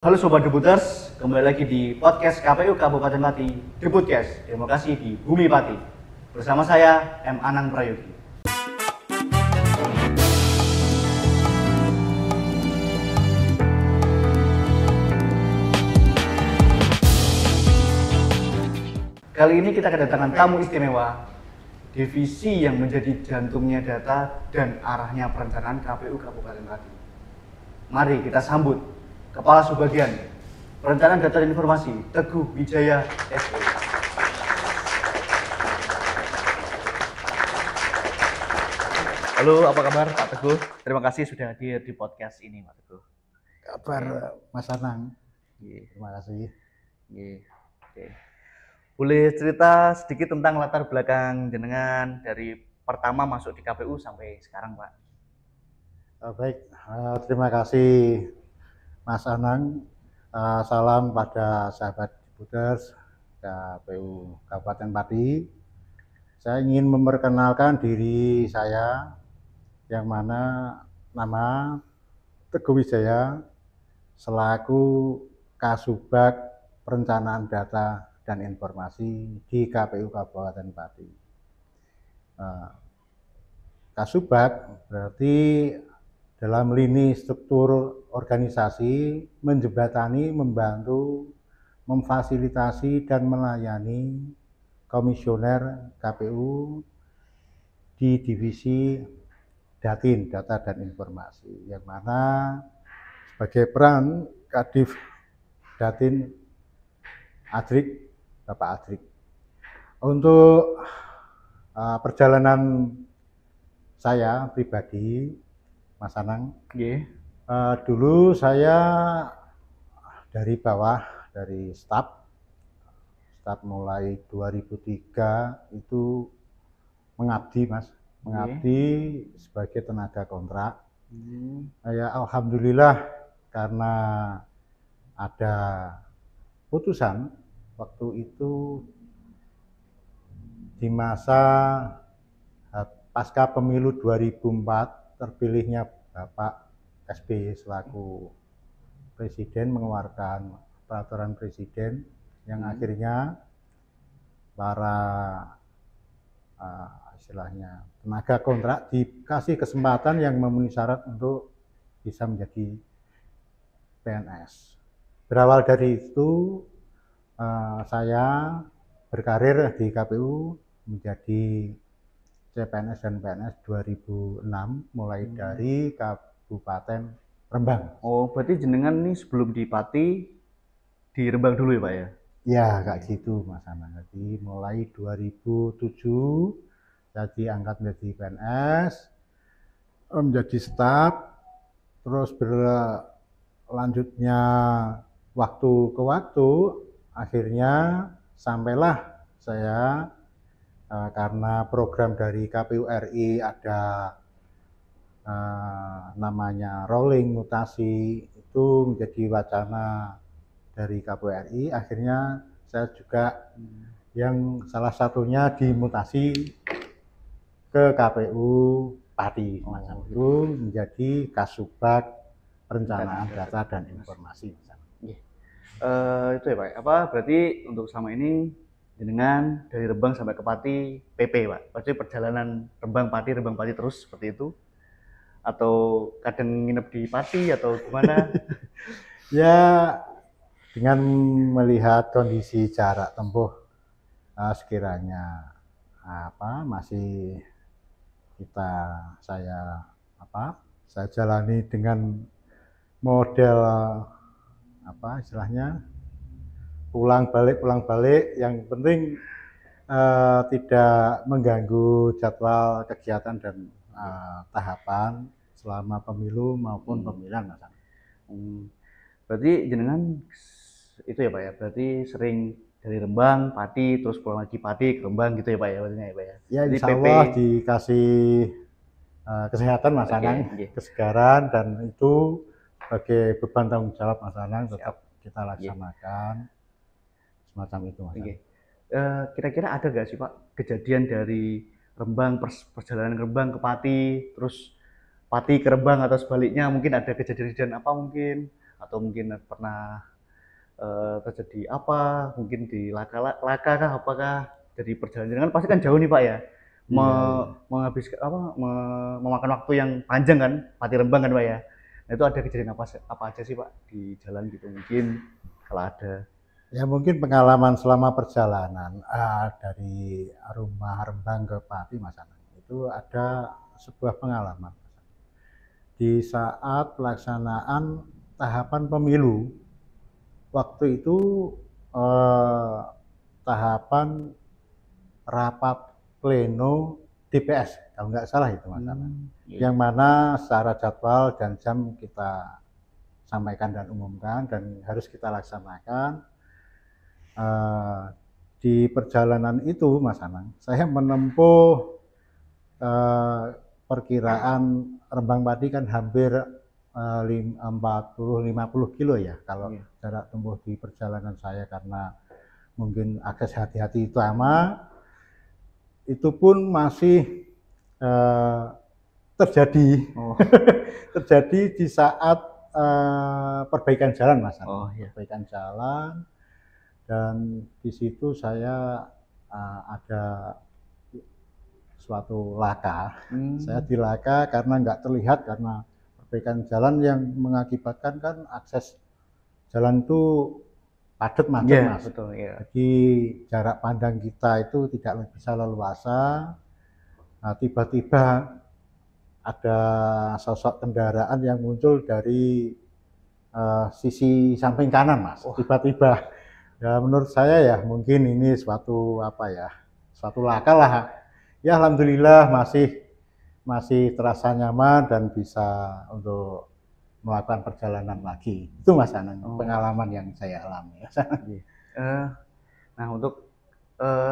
Halo Sobat Debuters, kembali lagi di podcast KPU Kabupaten Pati, Debutcast, Demokrasi di Bumi Pati. Bersama saya, M. Anang Prayogi. Kali ini kita kedatangan tamu istimewa, divisi yang menjadi jantungnya data dan arahnya perencanaan KPU Kabupaten Pati. Mari kita sambut Kepala Subbagian Perencanaan Data dan Informasi, Teguh Wijaya SE. Halo, apa kabar Pak Teguh? Terima kasih sudah hadir di podcast ini, Pak Teguh. Kabar Mas Anang. Terima kasih. Oke. Boleh cerita sedikit tentang latar belakang jenengan dari pertama masuk di KPU sampai sekarang, Pak? Baik, terima kasih Mas Anang. Salam pada sahabat Debuters KPU Kabupaten Pati. Saya ingin memperkenalkan diri saya, yang mana nama Teguh Wijaya selaku Kasubag Perencanaan Data dan Informasi di KPU Kabupaten Pati. Kasubag berarti dalam lini struktur organisasi menjembatani, membantu, memfasilitasi dan melayani komisioner KPU di divisi Datin, Data dan Informasi, yang mana sebagai peran Kadif Datin Adrik, Bapak Adrik. Untuk perjalanan saya pribadi, Mas Anang, dulu saya dari bawah, dari staf mulai 2003 itu mengabdi, Mas, sebagai tenaga kontrak. Ya, alhamdulillah, karena ada putusan waktu itu di masa pasca pemilu 2004 terpilihnya Bapak SBY selaku presiden, mengeluarkan peraturan presiden yang akhirnya para istilahnya tenaga kontrak dikasih kesempatan yang memenuhi syarat untuk bisa menjadi PNS. Berawal dari itu saya berkarir di KPU menjadi CPNS dan PNS 2006, mulai dari Kabupaten Rembang. Oh, berarti jenengan nih sebelum di Pati di Rembang dulu ya, Pak ya? Ya, kayak gitu Mas Anang. Jadi mulai 2007 saya diangkat menjadi PNS, menjadi staf, terus berlanjutnya waktu ke waktu, akhirnya sampailah saya karena program dari KPU RI ada namanya rolling mutasi, itu menjadi wacana dari KPU RI. Akhirnya saya juga yang salah satunya dimutasi ke KPU Pati, itu menjadi Kasubag Perencanaan Data dan Informasi. Itu ya Pak. Berarti untuk selama ini jenengan dari Rembang sampai ke Pati PP, Pak. Berarti perjalanan Rembang Pati terus seperti itu? Atau kadang nginep di Pati atau gimana? Ya, dengan melihat kondisi jarak tempuh sekiranya masih saya jalani dengan model istilahnya pulang balik, yang penting tidak mengganggu jadwal kegiatan dan tahapan selama pemilu maupun pemilihan, Mas. Berarti jenengan itu ya Pak ya, berarti sering dari Rembang, Pati, terus pulang lagi Pati ke Rembang gitu ya Pak ya, berarti ya Pak ya? Ya, insya Allah dikasih kesehatan Mas Anang, kesegaran, dan itu sebagai beban tanggung jawab Mas Anang tetap kita laksanakan semacam itu, Mas. Kira-kira ada nggak sih Pak kejadian dari Rembang, perjalanan Rembang ke Pati, terus Pati ke Rembang atau sebaliknya, mungkin ada kejadian apa mungkin atau mungkin pernah terjadi apa, mungkin di laka kah, apakah dari perjalanan kan pasti kan jauh nih Pak ya, menghabiskan memakan waktu yang panjang kan, Pati Rembang kan Pak ya. Nah itu ada kejadian apa aja sih Pak di jalan gitu mungkin kalau ada? Ya mungkin pengalaman selama perjalanan dari rumah Rembang ke Pati Mas Anang, itu ada sebuah pengalaman di saat pelaksanaan tahapan pemilu. Waktu itu tahapan rapat pleno DPS kalau nggak salah itu Mas Anang. Yang mana secara jadwal dan jam kita sampaikan dan umumkan dan harus kita laksanakan. Di perjalanan itu Mas Anang, saya menempuh perkiraan Rembang Pati kan hampir 40-50 kilo ya kalau jarak tempuh di perjalanan saya, karena mungkin akses hati-hati utama itu pun masih terjadi terjadi di saat perbaikan jalan Mas. Perbaikan jalan, dan di situ saya ada suatu laka. Saya dilaka karena nggak terlihat, karena perbaikan jalan yang mengakibatkan kan akses jalan itu padat macet Mas. Betul, Jadi jarak pandang kita itu tidak bisa leluasa. Nah, tiba-tiba ada sosok kendaraan yang muncul dari sisi samping kanan Mas. Tiba-tiba. Ya menurut saya ya mungkin ini suatu suatu laka lah. Ya alhamdulillah masih terasa nyaman dan bisa untuk melakukan perjalanan lagi. Itu Mas Anang, pengalaman yang saya alami. Nah untuk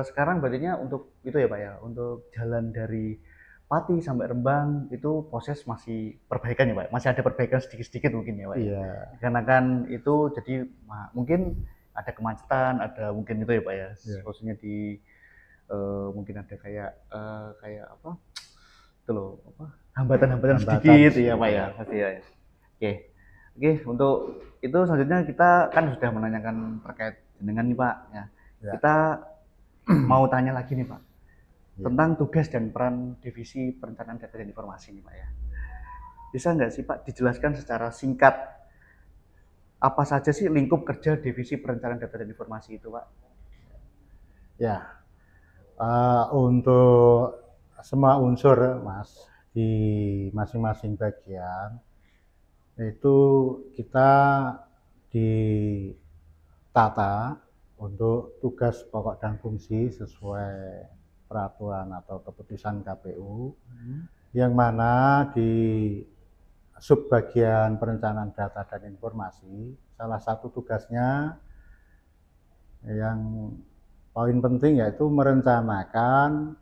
sekarang berarti untuk itu ya Pak ya, untuk jalan dari Pati sampai Rembang itu proses masih perbaikan ya Pak, masih ada perbaikan sedikit-sedikit mungkin ya Pak. Karena kan itu jadi mungkin ada kemacetan, ada mungkin itu ya Pak ya, khususnya di mungkin ada kayak apa itu loh, hambatan-hambatan sedikit ya Pak ya, pasti ya. Oke, untuk itu selanjutnya kita kan sudah menanyakan terkait jenengan nih Pak ya. Kita mau tanya lagi nih Pak tentang tugas dan peran Divisi Perencanaan Data dan Informasi nih Pak ya. Bisa nggak sih Pak dijelaskan secara singkat apa saja sih lingkup kerja Divisi Perencanaan Data dan Informasi itu Pak? Ya, untuk semua unsur Mas di masing-masing bagian itu kita ditata untuk tugas pokok dan fungsi sesuai peraturan atau keputusan KPU, yang mana di subbagian perencanaan data dan informasi salah satu tugasnya yang poin penting yaitu merencanakan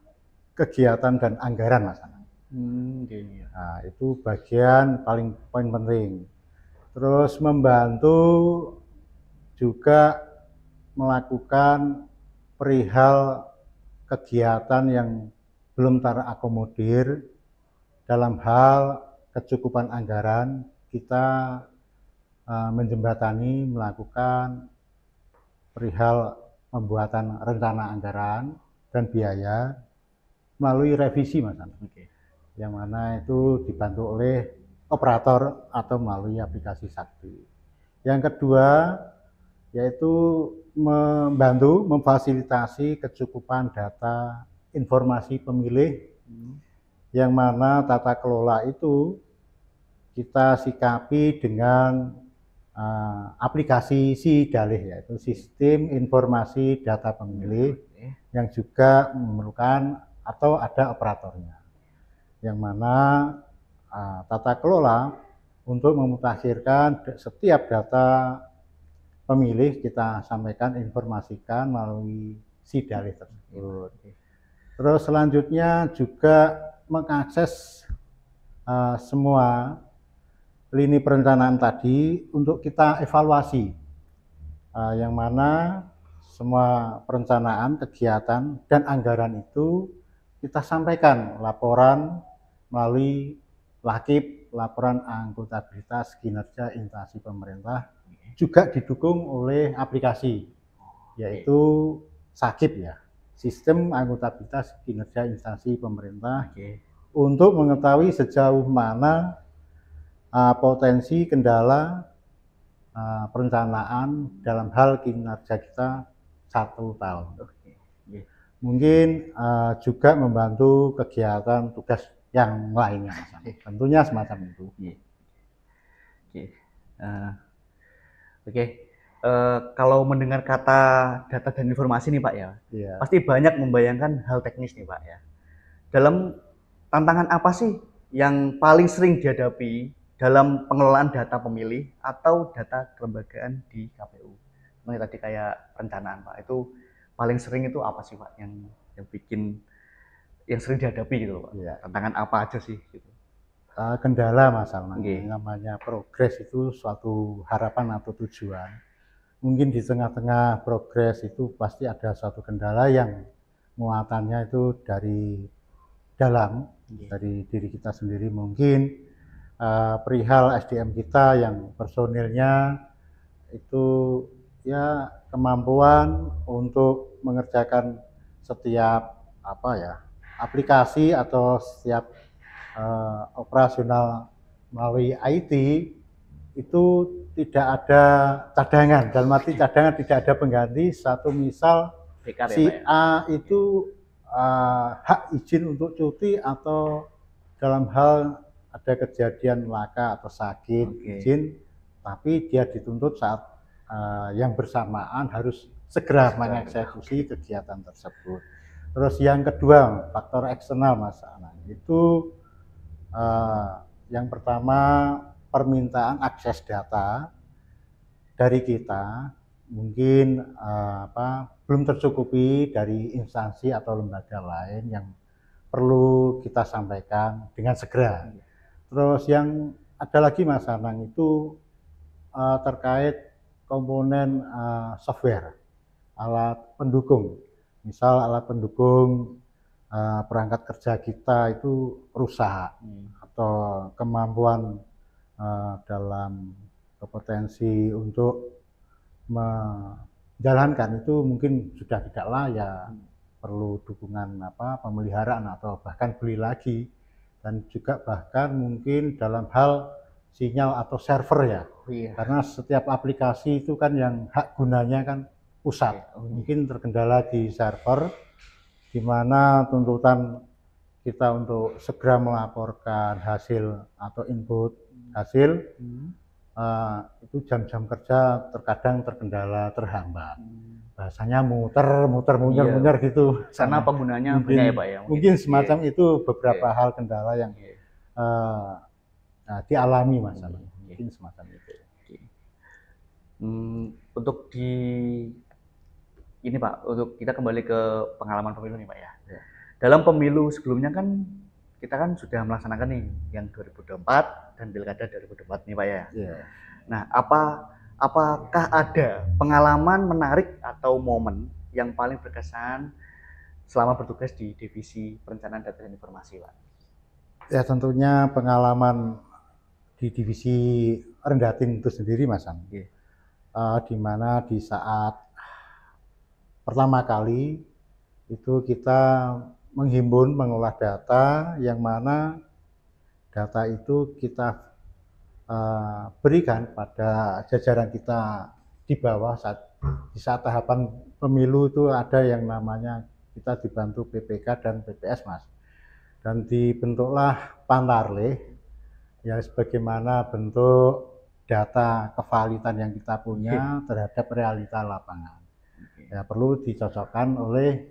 kegiatan dan anggaran Mas. Nah, itu bagian paling poin penting. Terus membantu juga melakukan perihal kegiatan yang belum terakomodir dalam hal kecukupan anggaran. Kita menjembatani, melakukan perihal pembuatan rencana anggaran dan biaya melalui revisi Mas. Yang mana itu dibantu oleh operator atau melalui aplikasi Sakti. Yang kedua yaitu membantu memfasilitasi kecukupan data informasi pemilih, yang mana tata kelola itu kita sikapi dengan aplikasi SIDALIH, yaitu Sistem Informasi Data Pemilih, yang juga memerlukan atau ada operatornya, yang mana tata kelola untuk memutakhirkan setiap data pemilih kita sampaikan, informasikan melalui SIDALIH tersebut. Terus selanjutnya juga mengakses semua lini perencanaan tadi untuk kita evaluasi, yang mana semua perencanaan, kegiatan, dan anggaran itu kita sampaikan laporan melalui LAKIP, laporan akuntabilitas kinerja instansi pemerintah juga didukung oleh aplikasi, yaitu SAKIP ya, Sistem Akuntabilitas Kinerja Instansi Pemerintah, untuk mengetahui sejauh mana potensi kendala perencanaan dalam hal kinerja kita 1 tahun. Mungkin juga membantu kegiatan tugas yang lainnya, tentunya semacam itu. Kalau mendengar kata data dan informasi nih Pak ya, pasti banyak membayangkan hal teknis nih Pak ya. Dalam tantangan apa sih yang paling sering dihadapi dalam pengelolaan data pemilih atau data kelembagaan di KPU? Nah, tadi kayak perencanaan Pak, itu paling sering itu apa sih Pak yang sering dihadapi gitu Pak? Tantangan apa aja sih gitu? Kendala masalahnya, namanya progres itu suatu harapan atau tujuan. Mungkin di tengah-tengah progres itu pasti ada suatu kendala yang muatannya itu dari dalam, dari diri kita sendiri. Mungkin perihal SDM kita yang personilnya itu ya kemampuan untuk mengerjakan setiap aplikasi atau setiap operasional melalui IT itu tidak ada cadangan, dalam arti cadangan tidak ada pengganti. Satu misal si A itu hak izin untuk cuti atau dalam hal ada kejadian laka atau sakit izin, tapi dia dituntut saat yang bersamaan harus segera mengeksekusi kegiatan tersebut. Terus yang kedua, faktor eksternal masalah itu yang pertama, permintaan akses data dari kita mungkin belum tercukupi dari instansi atau lembaga lain yang perlu kita sampaikan dengan segera. Terus yang ada lagi masalah itu terkait komponen software, alat pendukung. Misal alat pendukung perangkat kerja kita itu rusak, atau kemampuan dalam kompetensi untuk menjalankan itu mungkin sudah tidak layak, perlu dukungan pemeliharaan atau bahkan beli lagi. Dan juga bahkan mungkin dalam hal sinyal atau server ya, karena setiap aplikasi itu kan yang hak gunanya kan pusat, mungkin terkendala di server, di mana tuntutan kita untuk segera melaporkan hasil atau input hasil itu jam-jam kerja terkadang terkendala, terhambat. Bahasanya muter gitu. Karena penggunanya banyak ya Pak ya. Mungkin semacam itu beberapa hal kendala yang dialami masalah. Mungkin semacam itu. Untuk ini Pak, untuk kita kembali ke pengalaman pemilu nih Pak ya. Dalam pemilu sebelumnya kan kita kan sudah melaksanakan nih yang 2024 dan Pilkada 2024 nih Pak ya. Nah, apakah ada pengalaman menarik atau momen yang paling berkesan selama bertugas di divisi perencanaan data dan informasi Pak? Ya tentunya pengalaman di divisi Rendatin itu sendiri Mas Sam. Di mana di saat pertama kali itu kita menghimpun, mengolah data, yang mana data itu kita berikan pada jajaran kita di bawah di saat tahapan pemilu itu ada yang namanya kita dibantu PPK dan PPS Mas. Dan dibentuklah Pantarlih ya, sebagaimana bentuk data kevalitan yang kita punya terhadap realita lapangan. Ya perlu dicocokkan oleh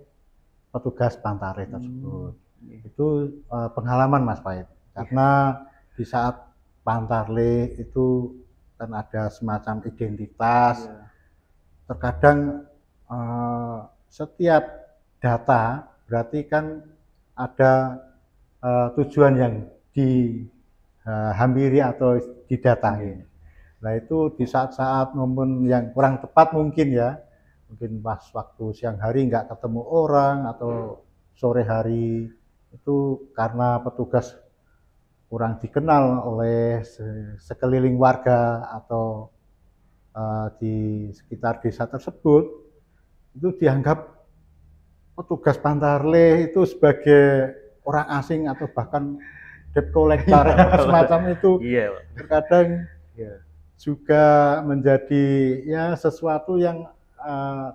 petugas Pantarlih tersebut. Itu pengalaman Mas Pahit, karena di saat Pantarlih itu kan ada semacam identitas. Terkadang setiap data berarti kan ada tujuan yang dihampiri atau didatangi. Nah itu di saat-saat momen yang kurang tepat mungkin ya, mungkin pas waktu siang hari nggak ketemu orang atau sore hari itu karena petugas kurang dikenal oleh sekeliling warga atau di sekitar desa tersebut, itu dianggap petugas Pantarlih itu sebagai orang asing atau bahkan debt collector semacam itu. Iya, Pak. Terkadang juga menjadi ya sesuatu yang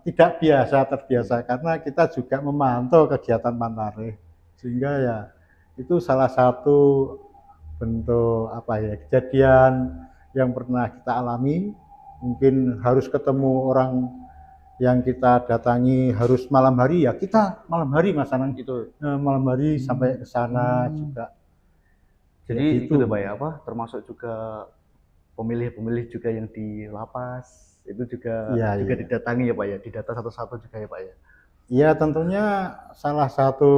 tidak terbiasa karena kita juga memantau kegiatan Pantarlih, sehingga ya itu salah satu bentuk apa ya, kejadian yang pernah kita alami. Mungkin harus ketemu orang yang kita datangi harus malam hari, ya kita malam hari Mas Anang gitu, malam hari sampai ke sana juga. Jadi itu Pak ya, apa termasuk juga pemilih-pemilih juga yang di lapas itu juga didatangi ya Pak ya, didata satu-satu juga ya Pak ya. Iya, tentunya salah satu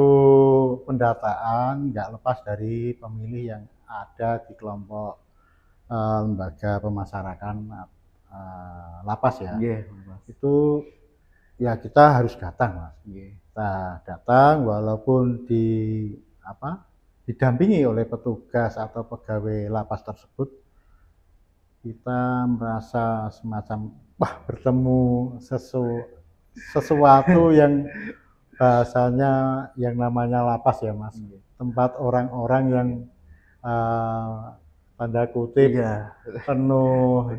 pendataan nggak lepas dari pemilih yang ada di kelompok lembaga pemasyarakatan lapas ya. Itu ya kita harus datang Mas. Kita datang walaupun didampingi oleh petugas atau pegawai lapas tersebut, kita merasa semacam bertemu sesuatu yang bahasanya yang namanya lapas ya Mas. Tempat orang-orang yang tanda kutip penuh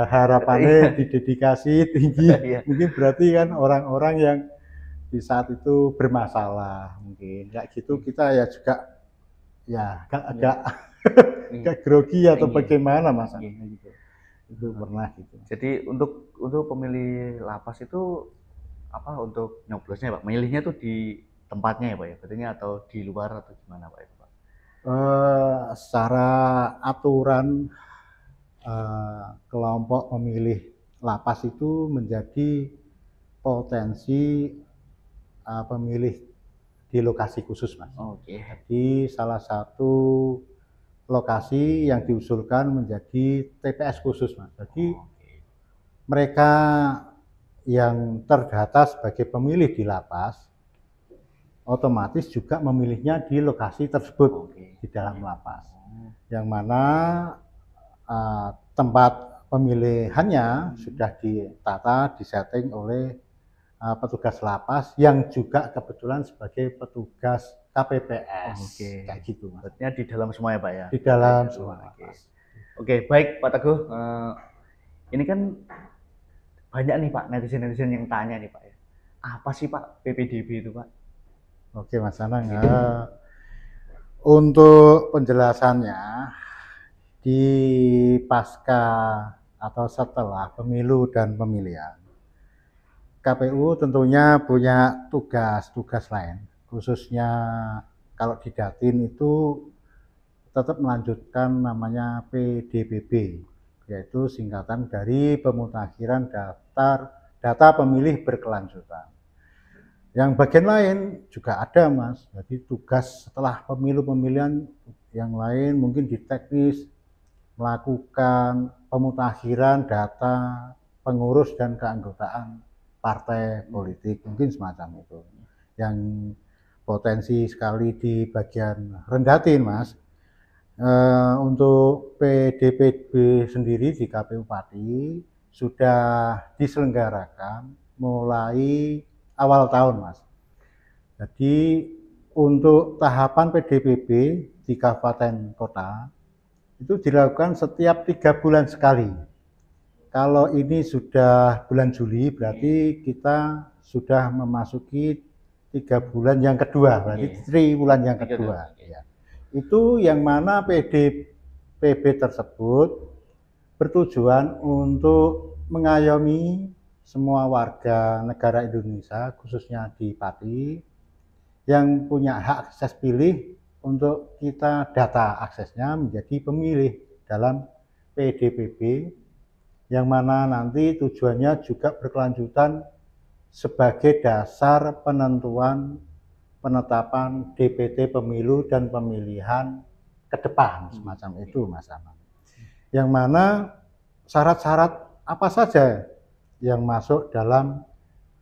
harapannya didedikasi tinggi. Mungkin berarti kan orang-orang yang di saat itu bermasalah, mungkin kayak gitu. Kita ya juga ya agak grogi atau bagaimana Mas gitu. Itu pernah gitu. Jadi untuk pemilih lapas itu apa, untuk nyoblosnya Pak, milihnya tuh di tempatnya ya Pak ya, betulnya atau di luar atau gimana Pak itu Pak? Secara aturan kelompok pemilih lapas itu menjadi potensi pemilih di lokasi khusus Mas. Jadi salah satu lokasi yang diusulkan menjadi TPS khusus Mas. Jadi mereka yang terdata sebagai pemilih di lapas otomatis juga memilihnya di lokasi tersebut di dalam lapas, yang mana tempat pemilihannya sudah ditata, disetting oleh petugas lapas yang juga kebetulan sebagai petugas KPPS. Kayak gitu Mas. Artinya di dalam semua ya Pak ya? Di dalam semua. Oke, baik Pak Teguh. Ini kan banyak nih Pak netizen-netizen yang tanya nih Pak ya, apa sih Pak PPDB itu Pak? Oke Mas Anang, untuk penjelasannya di pasca atau setelah pemilu dan pemilihan, KPU tentunya punya tugas lain, khususnya kalau di Jatim itu tetap melanjutkan namanya PDBB, yaitu singkatan dari pemutakhiran data pemilih berkelanjutan. Yang bagian lain juga ada Mas, jadi tugas setelah pemilihan yang lain mungkin di teknis, melakukan pemutakhiran data pengurus dan keanggotaan partai politik, mungkin semacam itu. Yang potensi sekali di bagian Rendatin Mas. Untuk PDPB sendiri di KPU Pati sudah diselenggarakan mulai awal tahun Mas. Jadi untuk tahapan PDPB di kabupaten kota itu dilakukan setiap 3 bulan sekali. Kalau ini sudah bulan Juli, berarti kita sudah memasuki 3 bulan yang kedua, berarti triwulan yang kedua. Itu yang mana PDPB tersebut bertujuan untuk mengayomi semua warga negara Indonesia, khususnya di Pati, yang punya hak akses pilih untuk kita data aksesnya menjadi pemilih dalam PDPB, yang mana nanti tujuannya juga berkelanjutan sebagai dasar penetapan DPT pemilu dan pemilihan ke depan, semacam itu Mas Anang. Yang mana syarat-syarat apa saja yang masuk dalam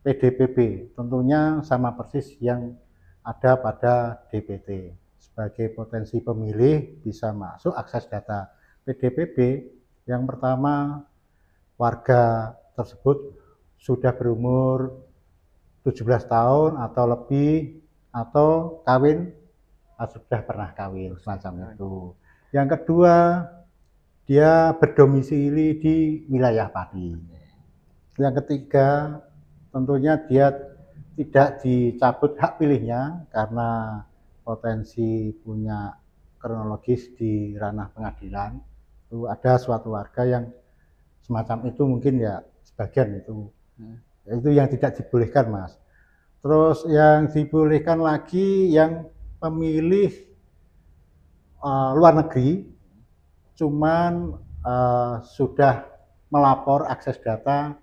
PDPB, tentunya sama persis yang ada pada DPT. sebagai potensi pemilih bisa masuk akses data PDPB. Yang pertama, warga tersebut sudah berumur 17 tahun atau lebih, atau kawin, sudah pernah kawin, semacam itu. Yang kedua, dia berdomisili di wilayah Pati. Yang ketiga, tentunya dia tidak dicabut hak pilihnya karena potensi punya kronologis di ranah pengadilan. Itu ada suatu warga yang semacam itu, mungkin ya sebagian itu. Itu yang tidak dibolehkan, Mas. Terus yang dibolehkan lagi yang pemilih luar negeri, cuman sudah melapor akses data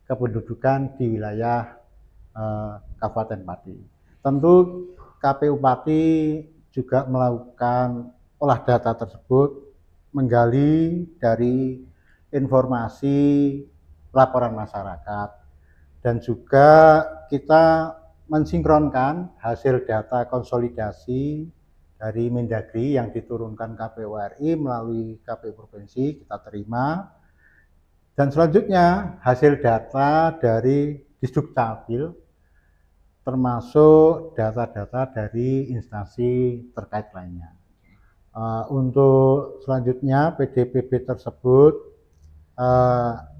kependudukan di wilayah Kabupaten Pati. Tentu KPU Pati juga melakukan olah data tersebut, menggali dari informasi laporan masyarakat, dan juga kita mensinkronkan hasil data konsolidasi dari Mendagri yang diturunkan KPU RI melalui KPU Provinsi, kita terima. Dan selanjutnya hasil data dari Disdukcapil, termasuk data-data dari instansi terkait lainnya. Untuk selanjutnya PDPB tersebut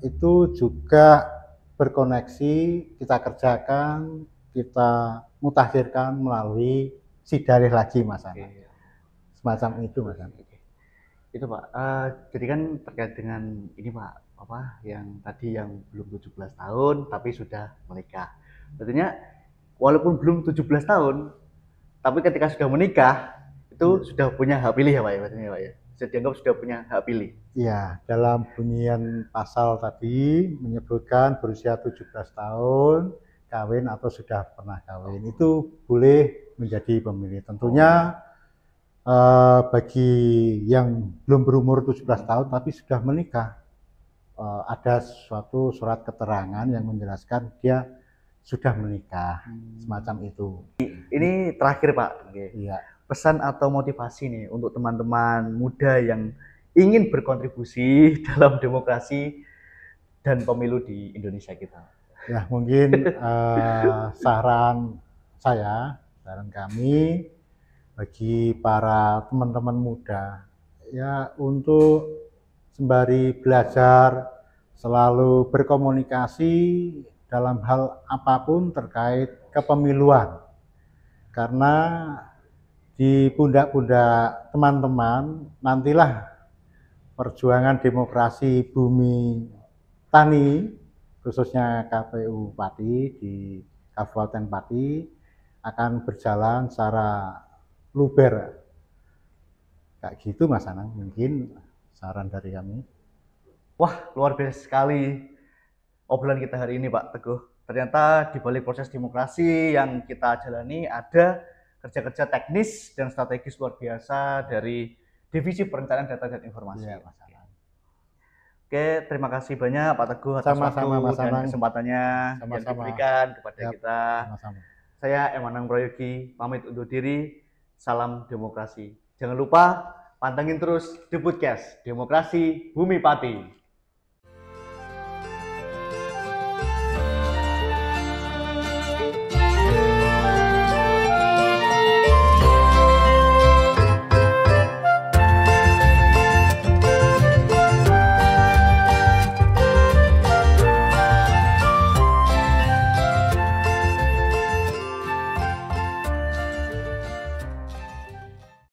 itu juga berkoneksi, kita kerjakan, kita mutakhirkan melalui sidalih lagi, Mas Ana. Semacam itu, Mas Ana. Itu Pak, jadi kan terkait dengan ini Pak, apa yang tadi yang belum 17 tahun tapi sudah menikah. Artinya walaupun belum 17 tahun, tapi ketika sudah menikah itu sudah punya hak pilih ya Pak ya, maksudnya Pak ya. Bisa dianggap sudah punya hak pilih. Iya, dalam bunyian pasal tadi menyebutkan berusia 17 tahun, kawin atau sudah pernah kawin, itu boleh menjadi pemilih. Tentunya bagi yang belum berumur 17 tahun tapi sudah menikah, ada suatu surat keterangan yang menjelaskan dia sudah menikah, semacam itu. Ini terakhir Pak, Iya. Pesan atau motivasi nih untuk teman-teman muda yang ingin berkontribusi dalam demokrasi dan pemilu di Indonesia kita. Ya, mungkin saran kami bagi para teman-teman muda, ya, untuk sembari belajar selalu berkomunikasi dalam hal apapun terkait kepemiluan, karena di pundak-pundak teman-teman nantilah perjuangan demokrasi bumi tani, khususnya KPU Pati di Kabupaten Pati, akan berjalan secara luber. Kayak gitu, Mas Anang, mungkin saran dari kami. Wah, luar biasa sekali obrolan kita hari ini Pak Teguh. Ternyata di balik proses demokrasi yang kita jalani ada kerja-kerja teknis dan strategis luar biasa dari Divisi Perencanaan Data dan Informasi. Ya, Mas Anang. Oke, terima kasih banyak Pak Teguh atas Sama-sama, waktu Mas dan Anang. kesempatannya yang diberikan kepada kita. Sama-sama. Saya Emanang Prayogi, pamit undur diri. Salam demokrasi. Jangan lupa pantengin terus The Podcast Demokrasi Bumi Pati.